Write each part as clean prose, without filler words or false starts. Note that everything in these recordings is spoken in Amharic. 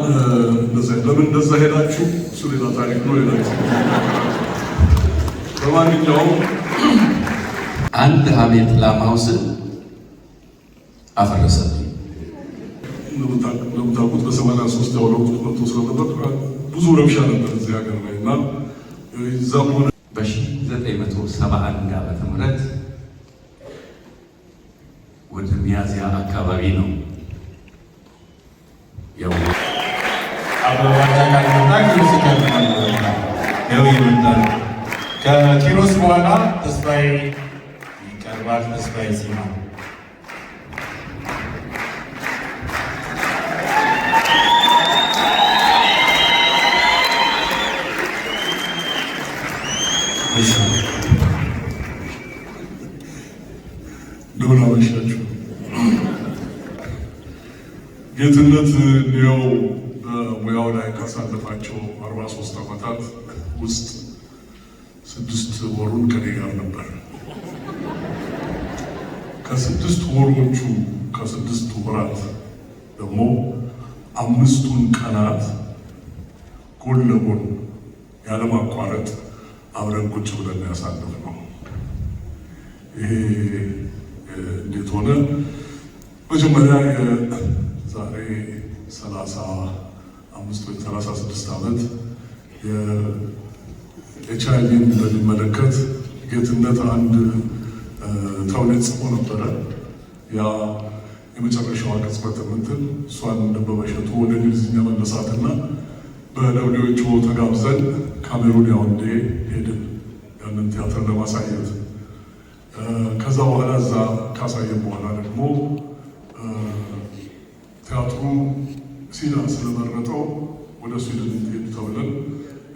ለምን እንደዛ ሄዳችሁ እሱ ሌላ ታሪክ ነው። ሌላ በማንኛውም አንድ ሀሜት ላማውስን አፈረሰብኝ። እንደምታውቁት በ83 ያወለቁት መጥቶ ስለነበር ብዙ ረብሻ ነበር እዚህ ሀገር ላይ እና እዛም ሆነ በ1971 ዓመተ ምህረት ወደ ሚያዝያ አካባቢ ነው ያው አበባታ ካለና ኪሮስ ይመጣል። ከኪሮስ በኋላ ተስፋዬ ይቀርባል። ተስፋዬ ሲማ ደህና መሻችሁ። ጌትነት እንዲያው በሙያው ላይ ካሳለፋቸው 43 ዓመታት ውስጥ 6 ወሩን ከኔ ጋር ነበር። ከ6 ወሮቹ ከ6 ወራት ደግሞ 5ቱን ቀናት ጎን ለጎን ያለማቋረጥ አብረን ቁጭ ብለን ያሳለፍነው። ይሄ እንዴት ሆነ? መጀመሪያ ዛሬ 35 ወይ 36 ዓመት የኤችአይቪን በሚመለከት ጌትነት አንድ ተውኔት ጽፎ ነበረ። ያ የመጨረሻዋ ቅጽበት የምትል እሷን በመሸጡ ወደ እንግሊዝኛ መለሳትና በደብሊውኤችኦ ተጋብዘን ካሜሩን ያውንዴ ሄድን ያንን ቲያትር ለማሳየት። ከዛ በኋላ እዛ ካሳየን በኋላ ደግሞ ቲያትሩ ሲና ስለመረጠው ወደ ስዊድን እንሄድ ተብለን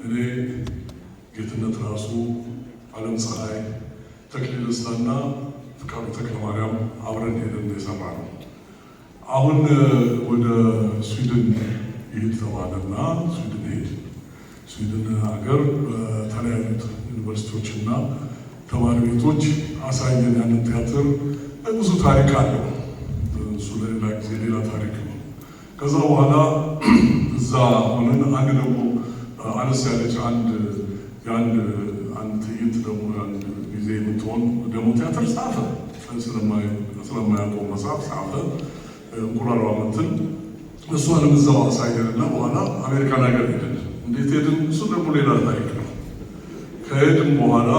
እኔ ጌትነት ራሱ፣ ዓለም ፀሐይ፣ ተክሊል ደስታና ፍቃዱ ተክለማርያም አብረን ሄደን የሰራ ነው። አሁን ወደ ስዊድን ይሄድ ተባለና ስዊድን ሄድ። ስዊድን ሀገር በተለያዩት ዩኒቨርሲቲዎችና ተማሪ ቤቶች አሳየን ያንን ቲያትር። ብዙ ታሪክ አለው እሱ ለሌላ ጊዜ ሌላ ታሪክ ነው። ከዛ በኋላ እዛ ሆነን አንድ ደግሞ አነስ ያለች አንድ ትዕይንት ደግሞ አንድ ጊዜ የምትሆን ደግሞ ቲያትር ጻፈ። ስለማያውቀው መጽሐፍ ጻፈ። እንቁራሯ ምትን እሷንም እዛው አሳየንና በኋላ አሜሪካን ሀገር ሄድን። እንዴት ሄድን? እሱ ደግሞ ሌላ ታሪክ ነው። ከሄድን በኋላ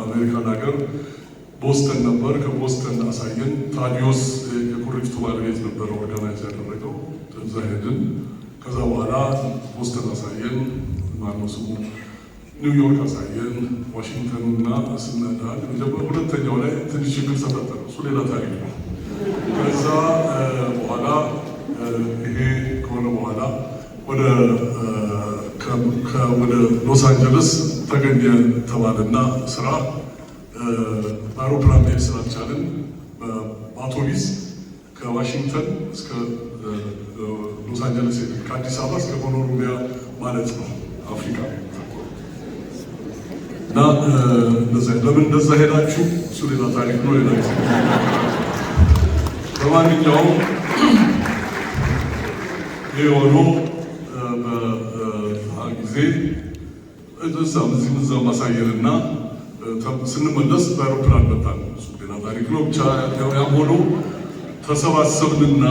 አሜሪካን ሀገር ቦስተን ነበር። ከቦስተን አሳየን። ታዲዮስ የኩሪፍቱ ባለቤት ነበረ ኦርጋናይዝ ያደረገው። እዛ ሄድን። ከዛ በኋላ ቦስተን አሳየን። ማነው ስሙ ኒውዮርክ አሳየን። ዋሽንግተን እና ስናዳል ሁለተኛው ላይ ትንሽ ችግር ተፈጠረ። እሱ ሌላ ታሪክ ነው። ከዛ በኋላ ይሄ ከሆነ በኋላ ወደ ሎስ አንጀለስ ተገኘ ተባለና ስራ በአውሮፕላን መሄድ ስላልቻልን በአውቶቢስ ከዋሽንግተን እስከ ሎስ አንጀለስ ከአዲስ አበባ እስከ ኮሎምቢያ ማለት ነው አፍሪካ እና ለምን እንደዛ ሄዳችሁ እሱ ሌላ ታሪክ ነው። ሌላ ጊዜ በማንኛውም ይህ ሆኖ ጊዜ እዛ ማሳየንና ስንመለስ በአውሮፕላን መጣን። እሱ ሌላ ታሪክ ነው። ብቻ ያም ሆኖ ተሰባሰብንና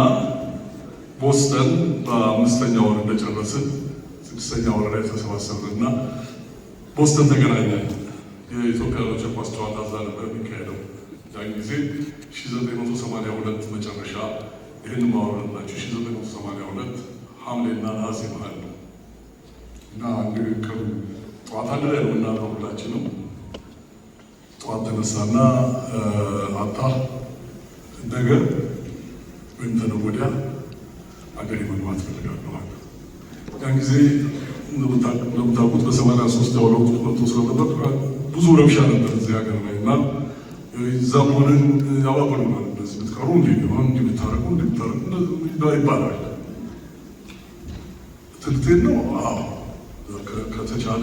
ቦስተን በ5ኛ ወር እንደጨረስን 6ኛ ወር ላይ ተሰባሰብንና ቦስተን ተገናኘን። የኢትዮጵያኖች ኳስ ጨዋታ እዛ ነበር የሚካሄደው። ያን ጊዜ 1982 መጨረሻ ይህን ማወራላችሁ 1982 ሐምሌና ነሐሴ መሃል ነው እና እንግዲህ ጠዋት አንድ ላይ ነው የምናድረው ሁላችንም። ጠዋት ተነሳና አታ ነገር ወይም ተነገ ወዲያ አገሬ መግባት ፈልጋለሁ። ያን ጊዜ እንደምታውቁት በ83 ያወለቁት መጥቶ ስለነበር ብዙ ረብሻ ነበር እዚህ ሀገር ላይ እና እዛም ሆነን ያባበሉናል። እንደዚህ ብትቀሩ እንዲህ ብታረጉ ይባላል። ትክክል ነው። ከተቻለ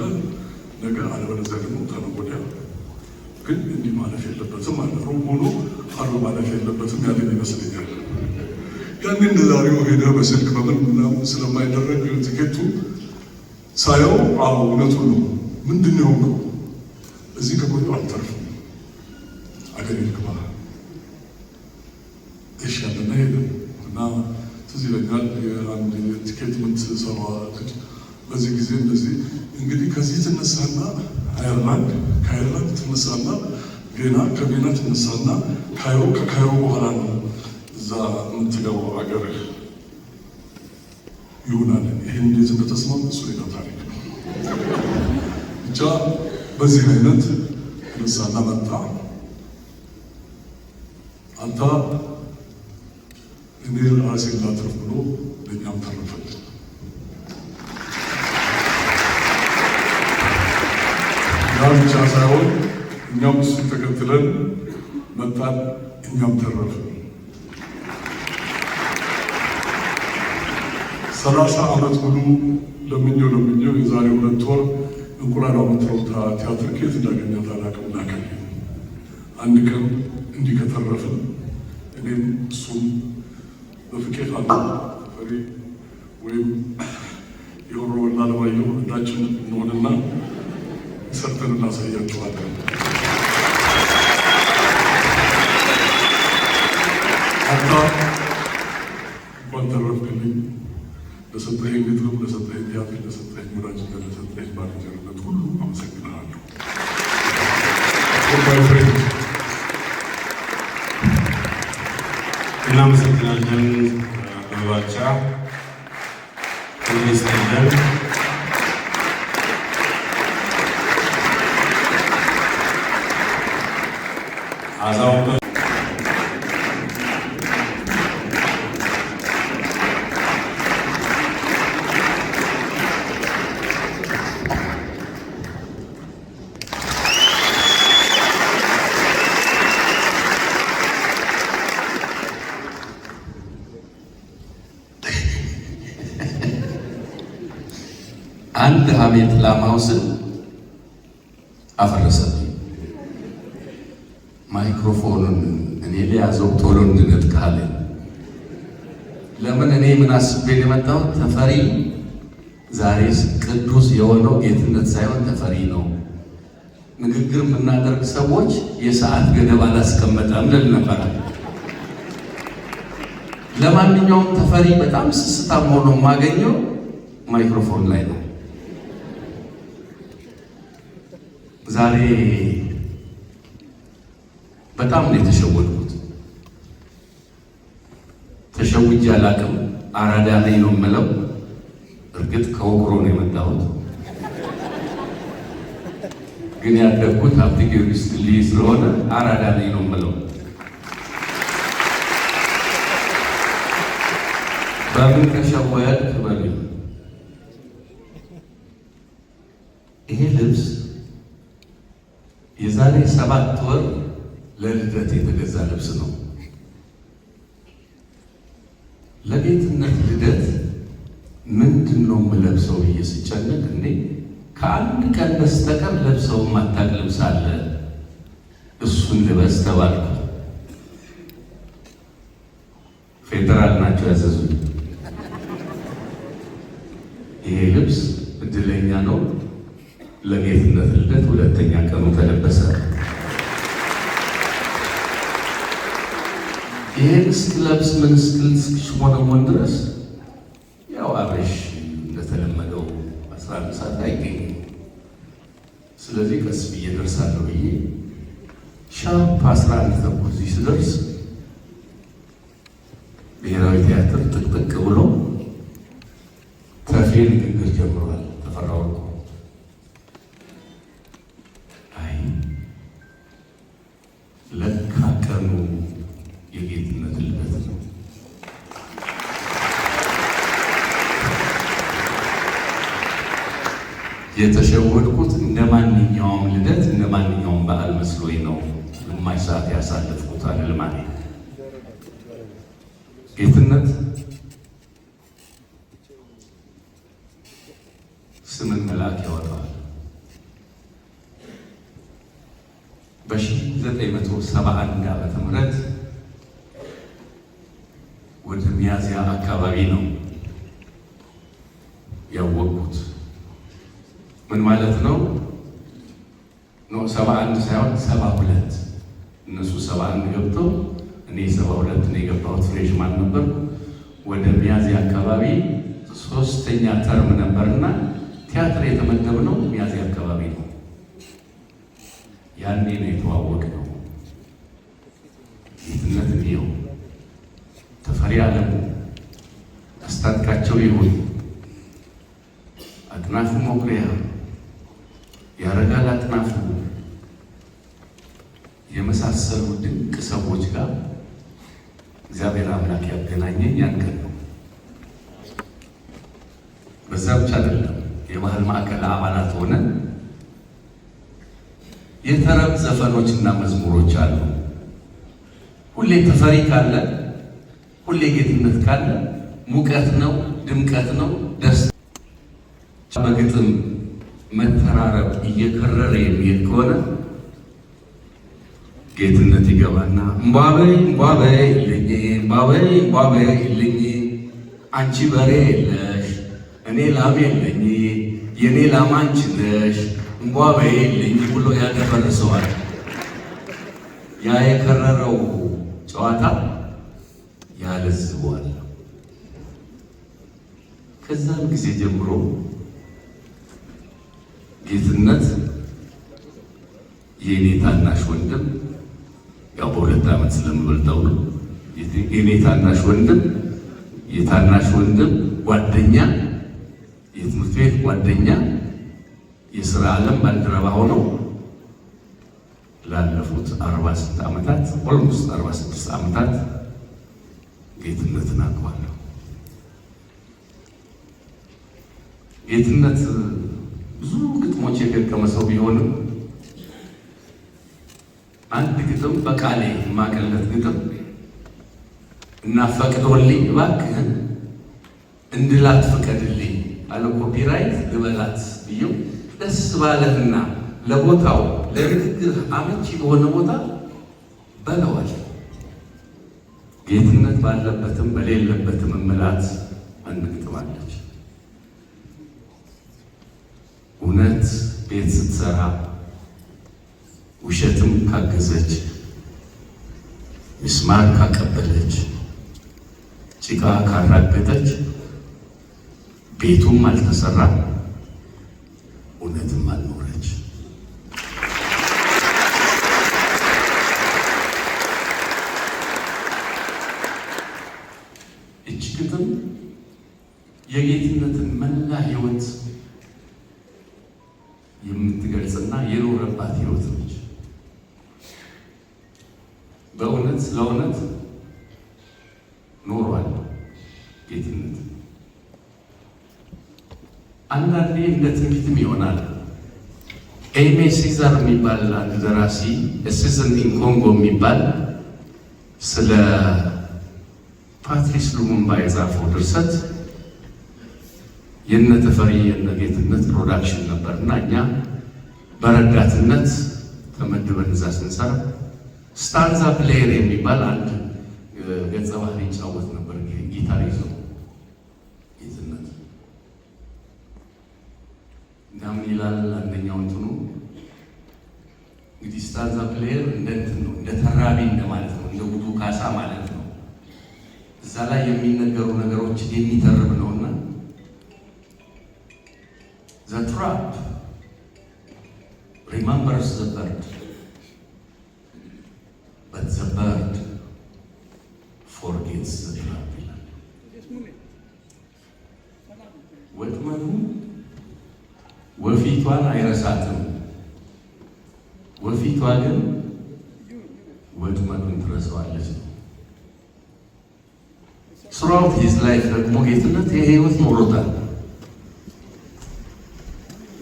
ነገ አለበለዚያ ደግሞ ተነገ ወዲያ ግን እንዲህ ማለፍ የለበትም አለ። ሮም ሆኖ አሉ ማለፍ የለበትም ያለን ይመስለኛል። ያን እንደ ዛሬው ሄደ በስልክ በምን ምናምን ስለማይደረግ ቲኬቱ ሳየው አዎ እውነቱን ነው። ምንድን ነው የሆነው? እዚህ ከቆዩ አልተርፍም፣ አገሬ ልግባ ይሻለና ሄደ እና ትዝ ይለኛል የአንድ ቲኬት የምትሰራ ልጅ በዚህ ጊዜ እንደዚህ እንግዲህ ከዚህ ትነሳና አየርላንድ፣ ከአየርላንድ ትነሳና ቬና፣ ከቬና ትነሳና ካይሮ፣ ከካይሮ በኋላ ነው እዛ የምትገባው አገር ይሆናል። ይህ እንዴት እንደተስማም እሱ ሌላ ታሪክ ነው። ብቻ በዚህ አይነት ተነሳና መጣ። አንተ እኔ ራሴን ላትርፍ ብሎ ለእኛም ተረፈልን። ያ ብቻ ሳይሆን እኛም እሱን ተከትለን መጣን፣ እኛም ተረፍን። 30 ዓመት ሙሉ ለምኜው የዛሬ 2 ወር እንቁላል አመትረው ቲያትር ከየት እንዳገኛት አላውቅም። እናገኝ አንድ ቀን እንዲህ ከተረፍን እኔም እሱም በፍቄት አለ ተፈሪ ወይም የወሮ ወላ ለማየሁ ሁላችን እንሆንና ሰርተን እናሳያችኋለን። አንተ እንኳን ተረፍክልኝ። ለሰጠኝ ግጥም፣ ለሰጠኝ ቲያትር፣ ለሰጠኝ ወዳጅነት፣ ለሰጠኝ ባልንጀርነት ሁሉ አመሰግናለሁ። እናመሰግናለን። አበባቻ ሚኒስትር አዛውንቶ አንድ ሀሜት ላማውስን አፈረሰብኝ። ማይክሮፎኑን እኔ ሊያዘው ቶሎ እንድነጥቃለን። ለምን እኔ ምን አስቤ የመጣው ተፈሪ ዛሬ ቅዱስ የሆነው ጌትነት ሳይሆን ተፈሪ ነው። ንግግር የምናደርግ ሰዎች የሰዓት ገደብ አላስቀመጠም ልል ነበር። ለማንኛውም ተፈሪ በጣም ስስታም ሆኖ የማገኘው ማይክሮፎን ላይ ነው። ዛሬ በጣም ነው የተሸወድኩት። ተሸውጄ አላውቅም። አራዳ ነኝ ነው የምለው። እርግጥ ከወቅሮ ነው የመጣሁት፣ ግን ያደግኩት ሀብተ ጊዮርጊስ ልይ ስለሆነ አራዳ ነኝ ነው የምለው። በምን ተሸወድክ በሉኝ። ይሄ ልብስ የዛሬ 7 ወር ለልደት የተገዛ ልብስ ነው። ለጌትነት ልደት ምንድን ነው የምለብሰው ብዬ ስጨነቅ እንዴ ከአንድ ቀን በስተቀር ለብሰው ማታቅ ልብስ አለ፣ እሱን ልበስ ተባልኩ። ፌዴራል ናቸው ያዘዙኝ። ይሄ ልብስ እድለኛ ነው ለጌትነት ልደት 2ኛ ቀኑ ተለበሰ። ይህን ስትለብስ ምን እስክሽሞነሞን ድረስ ያው አብረሽ እንደተለመደው 11 ሰዓት አይገኝም። ስለዚህ ቀስ ብዬ ደርሳለሁ ብዬ ሻርፕ 11 ተኩል እዚህ ስደርስ ብሔራዊ ቲያትር ጥቅጥቅ ብሎ ተፌ ንግግር ጀምሯል። ተፈራ ወርቁ ለካ ቀኑ የጌትነት ልደት ነው። የተሸወድኩት እንደ ማንኛውም ልደት እንደ ማንኛውም በዓል መስሎኝ ነው። ግማሽ ሰዓት ያሳለፍኩት አልልማኔ ጌትነት ስምን መልአክ ያወጣዋል። በ1971 ዓመተ ምህረት ወደ ሚያዝያ አካባቢ ነው ያወቅኩት። ምን ማለት ነው? 71 ሳይሆን 72 እነሱ 71 ገብተው እኔ 72 ነው የገባሁት። ፍሬሽማን ነበር። ወደ ሚያዝያ አካባቢ 3ኛ ተርም ነበርና ቲያትር የተመደብነው ሚያዝያ አካባቢ ነው። ያኔ ነው የተዋወቅነው። ጌትነት እንዲው ተፈሪ አለሙ፣ አስታጥቃቸው ይሁን፣ አጥናፉ መኩሪያ፣ ያረጋል አጥናፉ የመሳሰሉ ድንቅ ሰዎች ጋር እግዚአብሔር አምላክ ያገናኘኝ ያን ቀን ነው። በዛ ብቻ አይደለም፣ የባህል ማዕከል አባላት ሆነን የተረብ ዘፈኖችና መዝሙሮች አሉ። ሁሌ ተፈሪ ካለ፣ ሁሌ ጌትነት ካለ ሙቀት ነው፣ ድምቀት ነው፣ ደስታ። በግጥም መተራረብ እየከረረ የሚሄድ ከሆነ ጌትነት ይገባና እምቧበይ እምቧበይ ልኝ እምቧበይ እምቧበይ ልኝ አንቺ በሬ የለሽ እኔ ላም የለኝ የኔ ላም አንቺ ነሽ እምቧበይ ልኝ ብሎ ያደፈርሰዋል። ያ የከረረው ጨዋታ ያለዝበዋል። ከዛም ጊዜ ጀምሮ ጌትነት የኔ ታናሽ ወንድም፣ ያው በ2 ዓመት ስለምበልጠው ነው። የኔ ታናሽ ወንድም፣ የታናሽ ወንድም ጓደኛ፣ የትምህርት ቤት ጓደኛ፣ የሥራ ዓለም ባልደረባ ሆነው ላለፉት 46 ዓመታት ኦልሞስት 46 ዓመታት ጌትነትን አውቀዋለሁ። ጌትነት ብዙ ግጥሞች የገጠመ ሰው ቢሆንም አንድ ግጥም በቃሌ የማቀለት ግጥም እና ፈቅዶልኝ እባክህን እንድላት ፍቀድልኝ አለ። ኮፒራይት ልበላት ብዬው ደስ ባለህና ለቦታው ለንግግር አመቺ በሆነ ቦታ በለዋል። ጌትነት ባለበትም በሌለበትም እምላት አንድ ግጥም አለች። እውነት ቤት ስትሰራ ውሸትም ካገዘች፣ ምስማር ካቀበለች፣ ጭቃ ካራገጠች ቤቱም አልተሰራ እውነትም አልኖረች። እች ግጥም የጌትነትን መላ ሕይወት የምትገልጽና የኖረባት ሕይወት ነች። በእውነት ለእውነት ኖሯል ጌትነት። አንዳንዴ እንደ ትንቢትም ይሆናል። ኤሜ ሲዛር የሚባል አንድ ደራሲ ሲዝን ኢን ኮንጎ የሚባል ስለ ፓትሪስ ሉሙምባ የጻፈው ድርሰት የነ ተፈሪ የነ ጌትነት ፕሮዳክሽን ነበርና እኛ በረዳትነት ተመድበን እዛ ስንሰራ ስታንዛ ፕሌየር የሚባል አንድ ገጸ ባህሪ ይጫወት ነበር። ጊታር ይዞ ጌትነት እንዳምን ይላል። አንደኛው እንትኑ እንግዲህ ስታንዛ ፕሌየር እንደ እንትን ነው፣ እንደ ተራቢ እንደማለት ነው፣ እንደ ጉዱ ካሳ ማለት ነው። እዛ ላይ የሚነገሩ ነገሮችን የሚተርብ ነውና the trap remembers the bird, but the bird forgets the trap. ወጥመዱ ወፊቷን አይረሳትም፣ ወፊቷ ግን ወጥመዱን ትረሳዋለች ነው። throughout his life ደግሞ ጌትነት የህይወት ኖሮታል።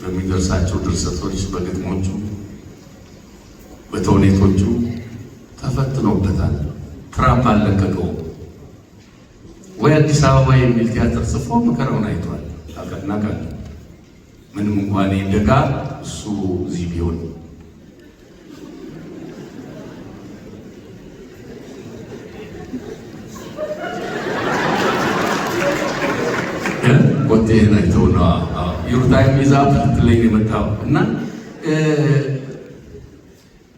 በሚደርሳቸው ድርሰቶች፣ በግጥሞቹ፣ በተውኔቶቹ ተፈትኖበታል። ትራፕ አልለቀቀው ወይ አዲስ አበባ የሚል ቲያትር ጽፎ መከራውን አይቷል። ታውቃለህ፣ ምንም እንኳን ደጋ እሱ እዚህ ቢሆን ኮቴህን አይተው ነው ዩርታይም ይዛብ ልትለኝ የመጣው እና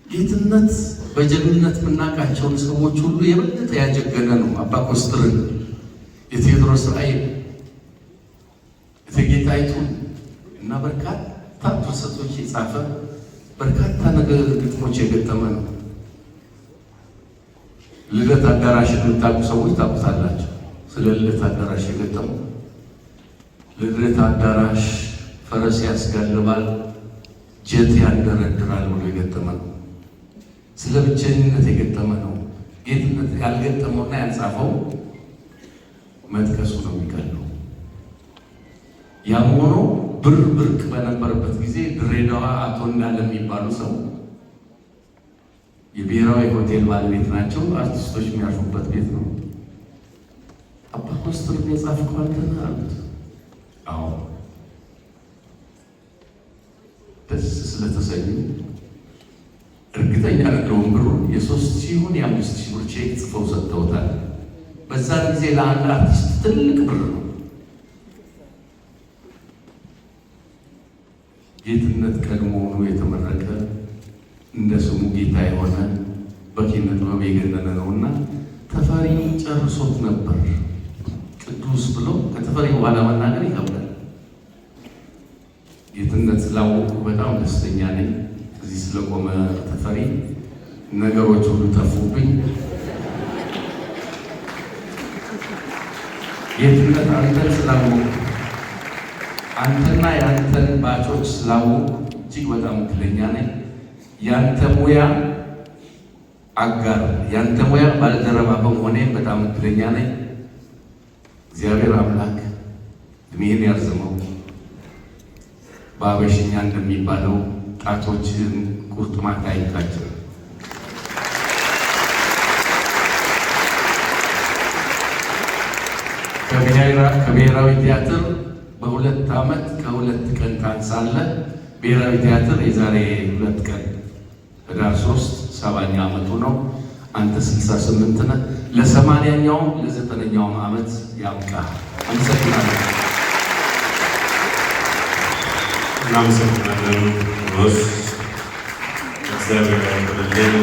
ጌትነት በጀግንነት የምናውቃቸውን ሰዎች ሁሉ የበለጠ ያጀገነ ነው። አባ ኮስትርን፣ የቴዎድሮስ ራእይ፣ እቴጌ ጣይቱን እና በርካታ ድርሰቶች የጻፈ በርካታ ነገር ግጥሞች የገጠመ ነው። ልደት አዳራሽ የምታውቁ ሰዎች ታውቁታላችሁ። ስለ ልደት አዳራሽ የገጠመው ልደት አዳራሽ ፈረስ ያስጋልባል ጀት ያንደረድራል ብሎ የገጠመ ነው። ስለ ብቸኝነት የገጠመ ነው። ጌትነት ያልገጠመውና ያልጻፈው መጥቀሱ ነው የሚቀለው። ያም ሆኖ ብርቅ በነበረበት ጊዜ ድሬዳዋ አቶ እንዳለ የሚባሉ ሰው የብሔራዊ ሆቴል ባለቤት ናቸው። አርቲስቶች የሚያርፉበት ቤት ነው። አባ ኮስትር የጻፍከው አንተ ነህ አሉት። አዎ ደስ ስለተሰኙ እርግጠኛ አይደለሁም ብሩን የ3,000 የ5,000 ብር ቼክ ጽፈው ሰጥተውታል። በዛ ጊዜ ለአንድ አርቲስት ትልቅ ብር ነው። ጌትነት ቀድሞውኑ የተመረቀ እንደ ስሙ ጌታ የሆነ በኪነ ጥበብ የገነነ ነውና ተፈሪ ጨርሶት ነበር። ቅዱስ ብሎ ከተፈሪ በኋላ መናገር ይከብዳል። ጌትነት ስላወቁ በጣም ደስተኛ ነኝ። እዚህ ስለቆመ ተፈሪ ነገሮች ሁሉ ጠፉብኝ። ጌትነት አንተን ስላወቁ አንተና የአንተን ባቾች ስላወቁ እጅግ በጣም እድለኛ ነኝ። ያንተ ሙያ አጋር፣ ያንተ ሙያ ባልደረባ በመሆኔ በጣም እድለኛ ነኝ። እግዚአብሔር አምላክ እድሜህን ያርዝመው። በአበሽኛ እንደሚባለው ጣቶችን ቁርጥማት አይንካቸው። ከብሔራዊ ቲያትር በ2 ዓመት ከ2 ቀን ታንሳለህ። ብሔራዊ ቲያትር የዛሬ 2 ቀን ህዳር 3 70ኛ ዓመቱ ነው። አንተ 68 ነህ። ለ80ኛውም ለ90ኛውም ዓመት ያብቃ። አመሰግናለሁ። እናመሰግናለን። ሮስ እግዚአብሔር ያክብርልን።